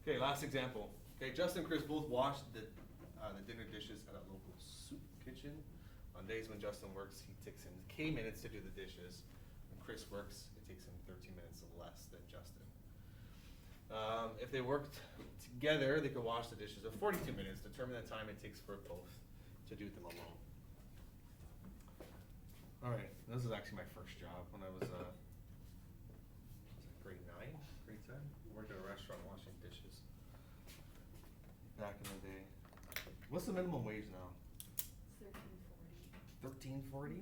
Okay, last example. Okay, Justin and Chris both wash the dinner dishes at a local soup kitchen. On days when Justin works, he takes him K minutes to do the dishes. When Chris works, it takes him 13 minutes less than Justin. If they worked together, they could wash the dishes in 42 minutes. Determine the time it takes for both to do them alone. All right, this is actually my first job when I was grade 9, grade 10. Worked at a restaurant washing dishes. Back in the day. What's the minimum wage now? $13.40?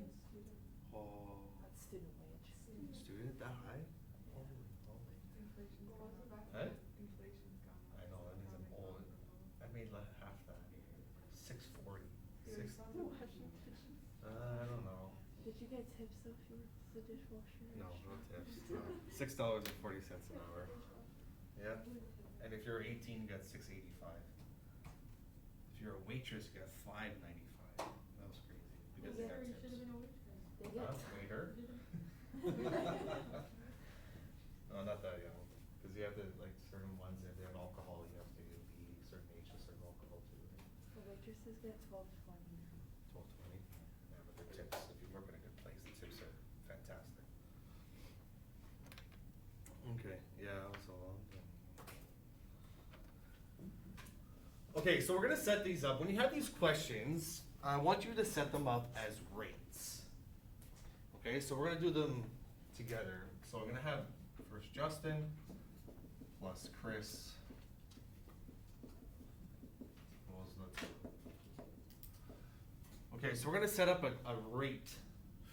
Oh. That's student wage. Student that high? Holy moly. Inflation's gone up. Huh? Inflation's gone up. I know, that means I'm old. I made half that. $6.40. Your Six. son's a washing machine. I don't know. Did you get tips though if you worked as a dishwasher? No, no tips. $6.40 an hour. Yeah. And if you're 18, you got $6.85. If you're a waitress, you get $5.95. That was crazy. Because they got You tips. should have been a waitress. They get Waiter? No, not that young. Because you have to, like, certain ones, if they have alcohol, you have to be certain age to serve alcohol too. The waitresses get $12.20 now. 12.20. Yeah, but the tips, if you work in a good place, the tips are fantastic. Okay, yeah, that was a long time. Okay, so we're gonna set these up. When you have these questions, I want you to set them up as rates. Okay, so we're gonna do them together. So we're gonna have first Justin plus Chris. What was the- Okay, so we're gonna set up a rate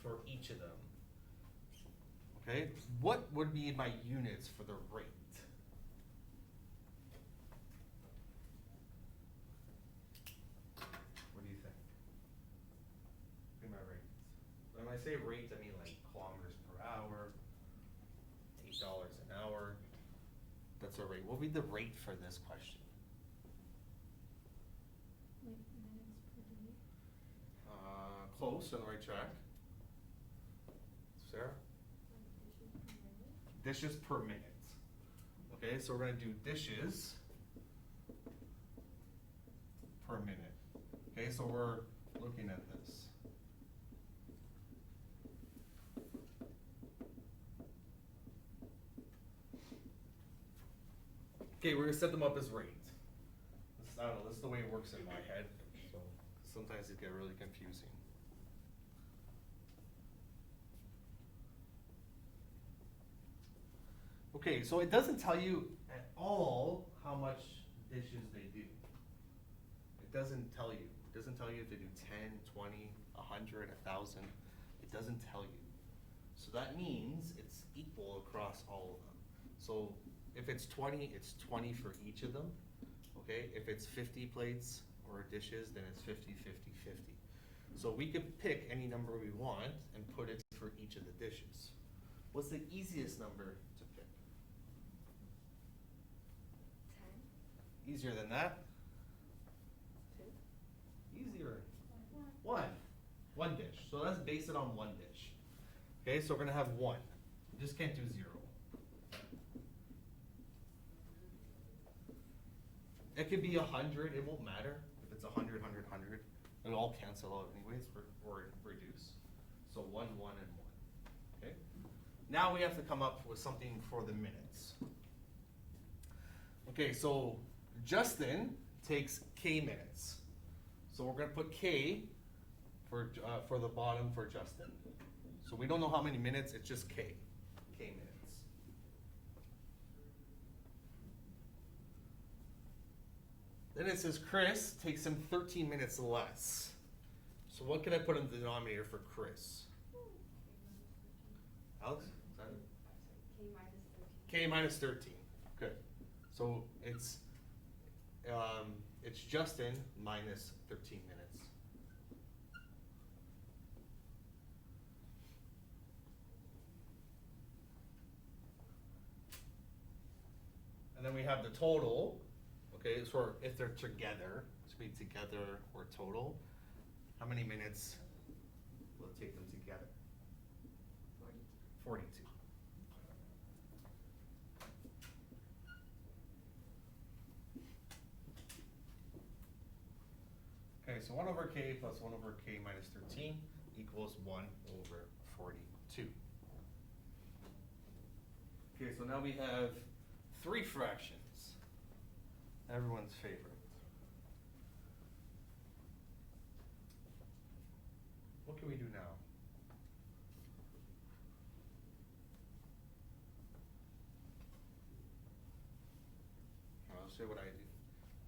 for each of them. Okay, what would be my units for the rate? What do you think? Be my rates. When I say rates, I mean like kilometers per hour, $8 an hour. That's a rate. What would be the rate for this question? Like minutes per day. Close, on the right track. Sarah? Dishes per minute. Okay, so we're gonna do dishes per minute. Okay, so we're looking at this. Okay, we're gonna set them up as rate. I don't know, this is the way it works in my head, so sometimes it get really confusing. Okay, so it doesn't tell you at all how much dishes they do. It doesn't tell you. It doesn't tell you if they do 10, 20, 100, 1,000. It doesn't tell you. So that means it's equal across all of them. So if it's 20, it's 20 for each of them. Okay, if it's 50 plates or dishes, then it's 50, 50, 50. So we could pick any number we want and put it for each of the dishes. What's the easiest number to pick? 10. Easier than that? 2. Easier. One. One dish. So let's base it on one dish. Okay, so we're gonna have one. You just can't do 0. It could be 100, it won't matter if it's 100, 100, 100. It'll all cancel out anyways, or reduce. So 1, 1, and 1. Okay? Now we have to come up with something for the minutes. Okay, so Justin takes K minutes. So we're gonna put K for the bottom for Justin. So we don't know how many minutes, it's just K. K minutes. Then it says Chris takes him 13 minutes less. So what can I put in the denominator for Chris? Alex? Is that it? K minus 13. Good. So it's Justin minus 13 minutes. And then we have the total. Okay, so if they're together, to be together or total, how many minutes will it take them together? 42. so 1 over k plus 1 over k minus 13 equals 1 over 42. Okay, so now we have 3 fractions. Everyone's favorite. What can we do now? I'll show you what I do.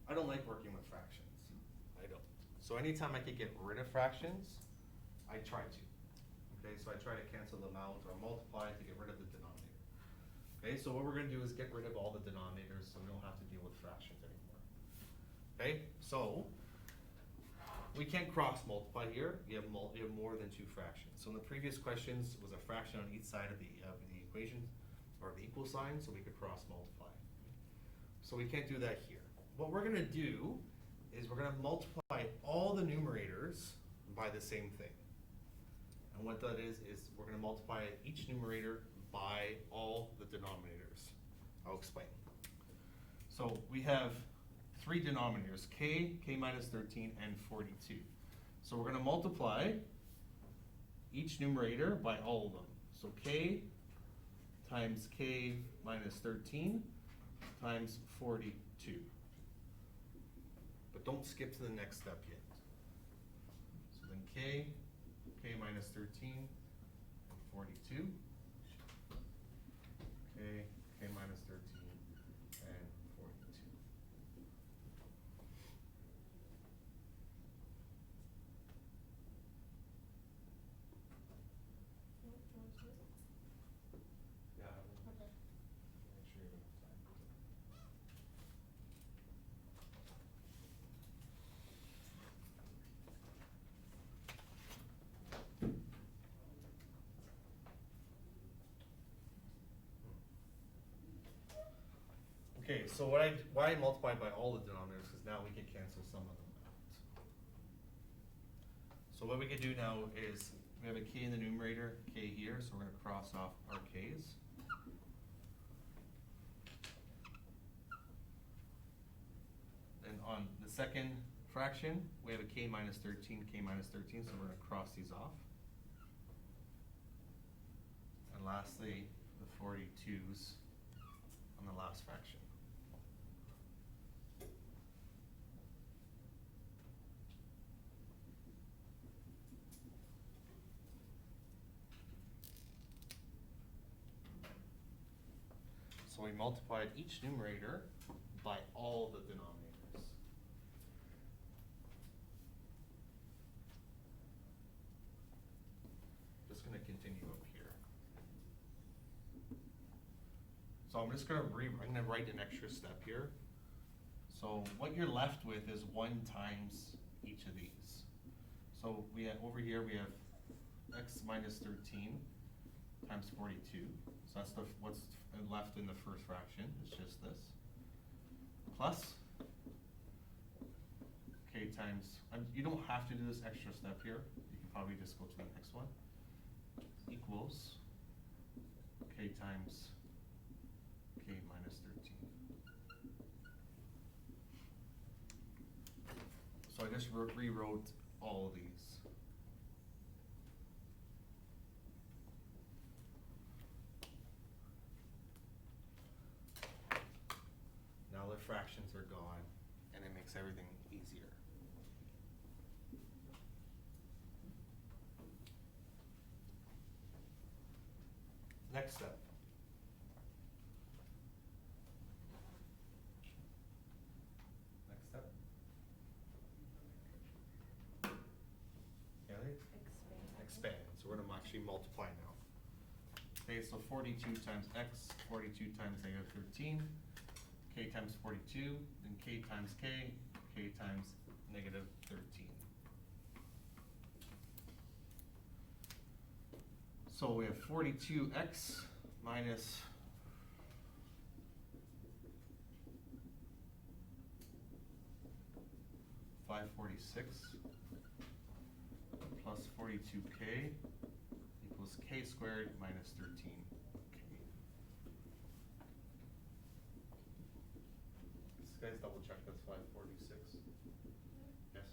I don't like working with fractions. I don't. So anytime I could get rid of fractions, I try to. Okay, so I try to cancel them out or multiply to get rid of the denominator. Okay, so what we're going to do is get rid of all the denominators so we don't have to deal with fractions anymore. Okay, so we can't cross multiply here. You have more than 2 fractions. So in the previous questions, it was a fraction on each side of the equation or the equal sign, so we could cross multiply. So we can't do that here. What we're going to do is we're going to multiply all the numerators by the same thing. And what that is we're going to multiply each numerator by all the denominators. I'll explain. So we have 3 denominators, k minus 13, and 42. So we're going to multiply each numerator by all of them. So k times k minus 13 times 42. But don't skip to the next step yet. So then k minus 13 and 42. K minus 13 and 42. Yeah. Okay. Make sure you have time. Okay, so why I multiply by all the denominators, because now we can cancel some of them out. So what we can do now is, we have a k in the numerator, k here, so we're going to cross off our k's. And on the second fraction, we have a k minus 13, so we're going to cross these off. And lastly, the 42's on the last fraction. So we multiplied each numerator by all the denominators. Just going to continue up here. So I'm just going to write an extra step here. So what you're left with is 1 times each of these. So we have, over here we have x minus 13 times 42. So that's what's left in the first fraction. It's just this. Plus k times, you don't have to do this extra step here. You can probably just go to the next one. Equals k times k minus 13. So I just rewrote all of these. Now the fractions are gone, and it makes everything easier. Next step. Next step. Kelly? Expand. So we're going to actually multiply now. Okay, so 42 times x, 42 times negative 13, k times 42, then k times k times negative 13. So we have 42x minus 546 plus 42k equals k squared minus 13k. This guy's double check that's 546. Yes?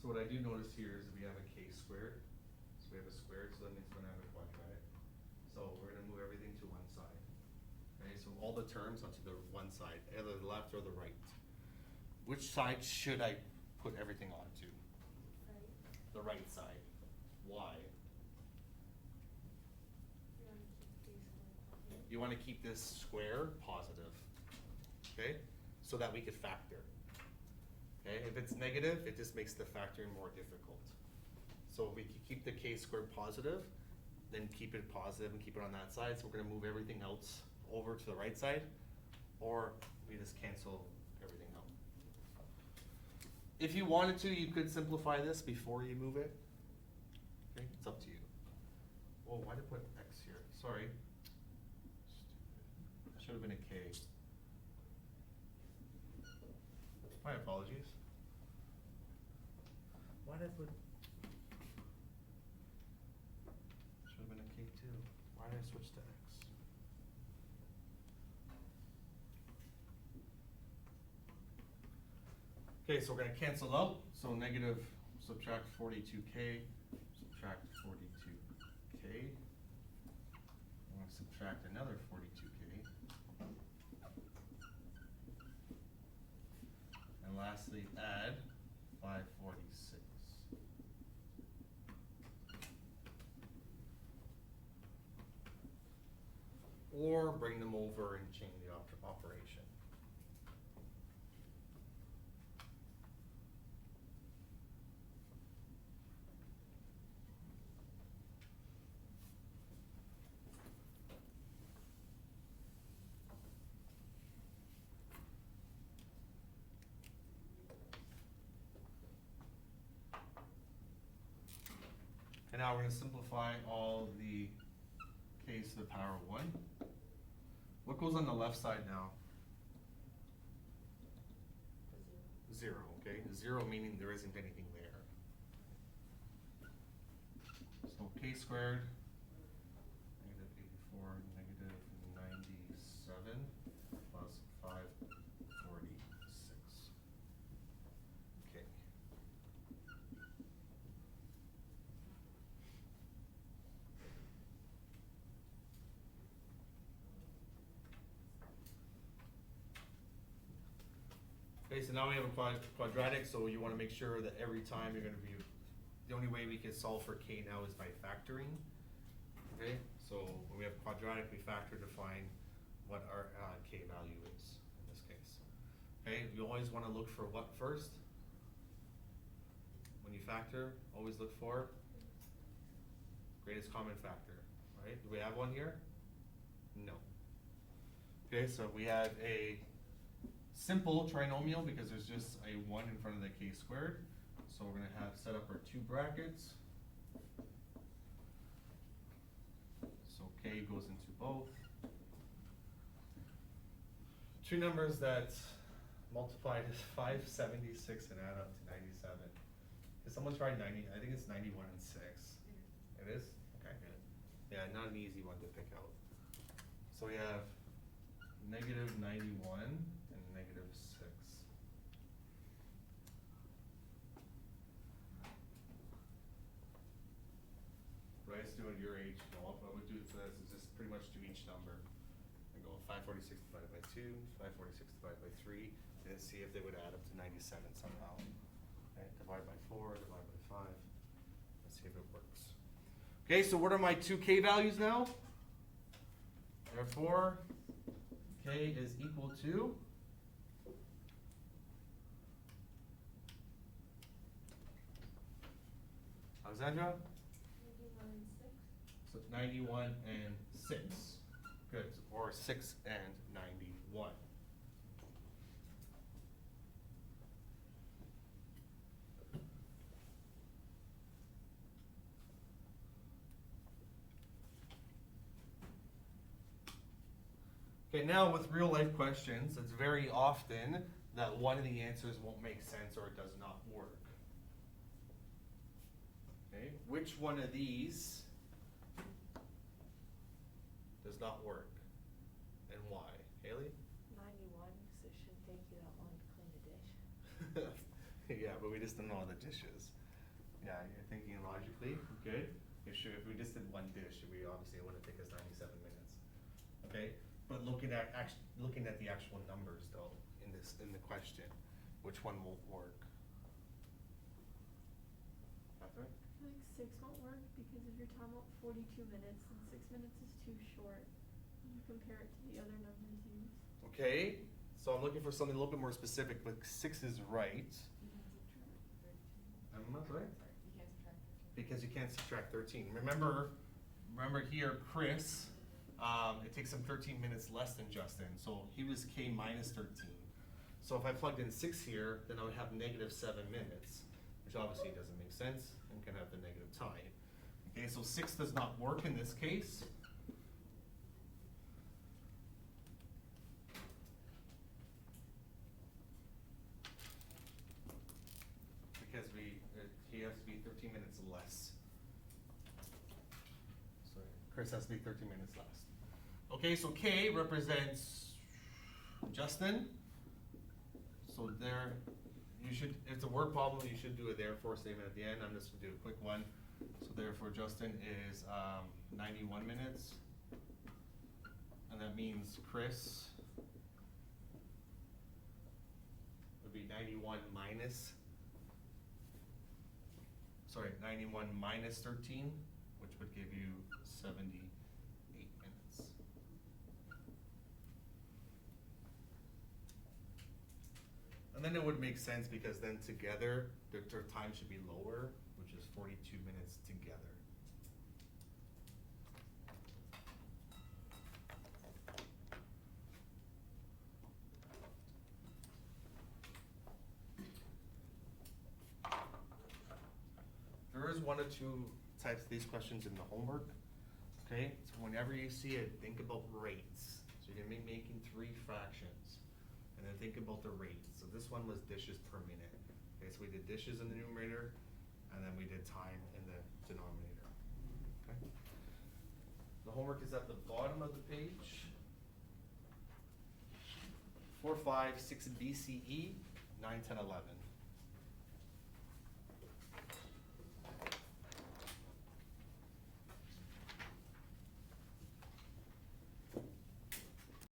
So what I do notice here is we have a k squared, so we have a squared, so that means we're gonna have a quadratic. So we're gonna move everything to one side. Okay, so all the terms onto the one side, either the left or the right. Which side should I put everything onto? Right. The right side. Why? You want to keep You wanna keep these one positive. this square positive, okay? So that we could factor. Okay, if it's negative, it just makes the factoring more difficult. So if we could keep the k squared positive, then keep it positive and keep it on that side, so we're gonna move everything else over to the right side, or we just cancel everything out. If you wanted to, you could simplify this before you move it. Okay, it's up to you. Oh, why did I put x here? Sorry. Stupid. That should have been a k. My apologies. Why did I put? Should have been a k too. Why did I switch to x? Okay, so we're gonna cancel out, so negative, subtract 42k, subtract 42k. I'm gonna subtract another 42k. And lastly, add 546. Or bring them over and change the operation. And now we're gonna simplify all the k's to the power of 1. What goes on the left side now? 0, okay? 0 meaning there isn't anything there. So k squared, negative 84, negative 97, plus 546. Okay. Okay, so now we have a quadratic, so you wanna make sure that every time you're gonna be, the only way we can solve for k now is by factoring. Okay, so when we have quadratic, we factor to find what our k value is in this case. Okay, you always wanna look for what first? When you factor, always look for greatest common factor, right? Do we have one here? No. Okay, so we have a simple trinomial because there's just a 1 in front of the k squared. So we're gonna have set up our 2 brackets. So k goes into both. 2 numbers that multiply to 576 and add up to 97. Did someone try 90? I think it's 91 and 6. It is? Okay, good. Yeah, not an easy one to pick out. So we have negative 91 and negative 6. Right, let's do it at your age. Well, what I would do for this is just pretty much do each number. And go 546 divided by 2, 546 divided by 3, and then see if they would add up to 97 somehow. Okay, divide by 4, divide by 5. Let's see if it works. Okay, so what are my 2 k values now? Therefore, k is equal to Alexandra? 91 and 6. So 91 and 6. Good. Or 6 and 91. Okay, now with real life questions, it's very often that one of the answers won't make sense or it does not work. Okay, which one of these does not work and why? Haley? 91, so it shouldn't take you that long to clean a dish. Yeah, but we just don't know all the dishes. Yeah, you're thinking logically, good. If we just did one dish, we obviously it wouldn't take us 97 minutes. Okay, but looking at the actual numbers though, in the question, which one won't work? Catherine? I feel like 6 won't work because if you're talking about 42 minutes and 6 minutes is too short, when you compare it to the other numbers used. Okay, so I'm looking for something a little bit more specific, but 6 is right. I'm not right. Because you can't subtract 13. Remember here, Chris, it takes him 13 minutes less than Justin, so he was K minus 13. So if I plugged in 6 here, then I would have negative 7 minutes, which obviously doesn't make sense and can have the negative time. Okay, so 6 does not work in this case. Because he has to be 13 minutes less. Sorry, Chris has to be 13 minutes less. Okay, so K represents Justin. So there, you should, if it's a word problem, you should do a therefore statement at the end. I'm just gonna do a quick one. So therefore Justin is 91 minutes. And that means Chris would be 91 minus 13, which would give you 78 minutes. And then it would make sense because then together, their time should be lower, which is 42 minutes together. There is 1 or 2 types of these questions in the homework. Okay, so whenever you see it, think about rates. So you're gonna be making 3 fractions, and then think about the rates. So this one was dishes per minute. Okay, so we did dishes in the numerator, and then we did time in the denominator. Okay. The homework is at the bottom of the page. 4, 5, 6 BCE, 9, 10, 11.